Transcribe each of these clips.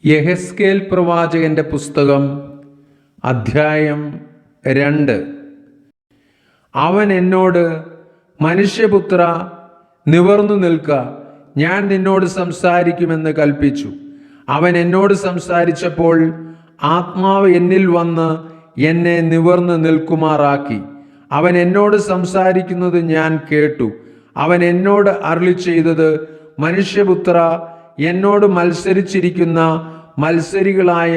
യെഹെസ്കേൽ പ്രവാചകന്റെ പുസ്തകം അധ്യായം 2. അവൻ എന്നോട്, മനുഷ്യപുത്ര, നിവർന്നു നിൽക്ക, ഞാൻ നിന്നോട് സംസാരിക്കുമെന്ന് കൽപ്പിച്ചു. അവൻ എന്നോട് സംസാരിച്ചപ്പോൾ ആത്മാവ് എന്നിൽ വന്ന് എന്നെ നിവർന്നു നിൽക്കുമാറാക്കി. അവൻ എന്നോട് സംസാരിക്കുന്നത് ഞാൻ കേട്ടു. അവൻ എന്നോട് അരുളി ചെയ്തത്, മനുഷ്യപുത്ര, എന്നോട് മത്സരിച്ചിരിക്കുന്ന മത്സരികളായ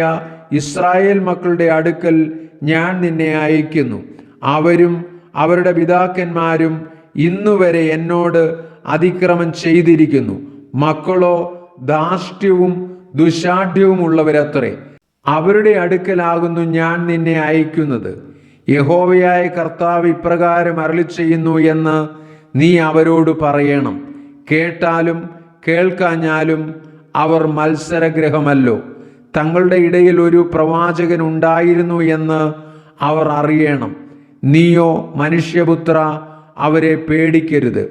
ഇസ്രായേൽ മക്കളുടെ അടുക്കൽ ഞാൻ നിന്നെ അയക്കുന്നു. അവരും അവരുടെ പിതാക്കന്മാരും ഇന്നുവരെ എന്നോട് അതിക്രമം ചെയ്തിരിക്കുന്നു. മക്കളോ ധാർഷ്ട്യവും ദുശാഠ്യവും ഉള്ളവരത്രേ. അവരുടെ അടുക്കലാകുന്നു ഞാൻ നിന്നെ അയക്കുന്നത്. യഹോവയായ കർത്താവ് ഇപ്രകാരം അരുളി ചെയ്യുന്നു എന്ന് നീ അവരോട് പറയണം. കേട്ടാലും കേൾക്കാഞ്ഞാലും അവർ മത്സരഗ്രഹമല്ലോ. തങ്ങളുടെ ഇടയിൽ ഒരു പ്രവാചകൻ ഉണ്ടായിരുന്നു എന്ന് അവർ അറിയണം. നീയോ മനുഷ്യപുത്ര, അവരെ പേടിക്കരുത്.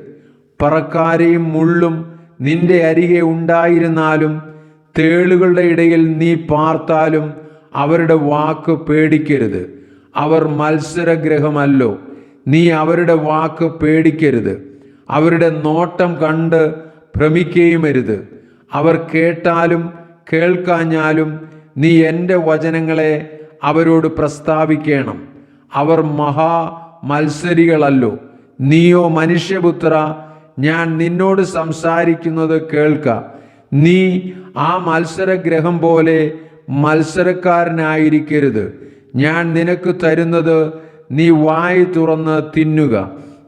പറക്കാരെയും മുള്ളും നിന്റെ അരികെ ഉണ്ടായിരുന്നാലും തേളുകളുടെ ഇടയിൽ നീ പാർത്താലും അവരുടെ വാക്ക് പേടിക്കരുത്. അവർ മത്സരഗ്രഹമല്ലോ. നീ അവരുടെ വാക്ക് പേടിക്കരുത്. അവരുടെ നോട്ടം കണ്ട് ഭ്രമിക്കുകയുമരുത്. അവർ കേട്ടാലും കേൾക്കാഞ്ഞാലും നീ എൻ്റെ വചനങ്ങളെ അവരോട് പ്രസ്താവിക്കണം. അവർ മഹാ മത്സരികളല്ലോ. നീയോ മനുഷ്യപുത്ര, ഞാൻ നിന്നോട് സംസാരിക്കുന്നത് കേൾക്ക. നീ ആ മത്സരഗ്രഹം പോലെ മത്സരക്കാരനായിരിക്കരുത്. ഞാൻ നിനക്ക് തരുന്നത് നീ വായ് തുറന്ന് തിന്നുക.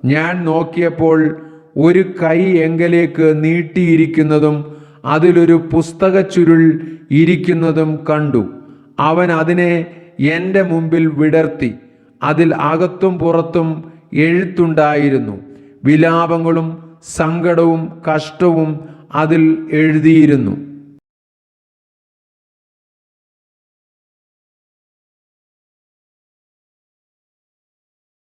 ഞാൻ നോക്കിയപ്പോൾ ഒരു കൈ എങ്കലേക്ക് നീട്ടിയിരിക്കുന്നതും അതിലൊരു പുസ്തക ചുരുൾ ഇരിക്കുന്നതും കണ്ടു. അവൻ അതിനെ എൻ്റെ മുമ്പിൽ വിടർത്തി. അതിൽ അകത്തും പുറത്തും എഴുത്തുണ്ടായിരുന്നു. വിലാപങ്ങളും സങ്കടവും കഷ്ടവും അതിൽ എഴുതിയിരുന്നു.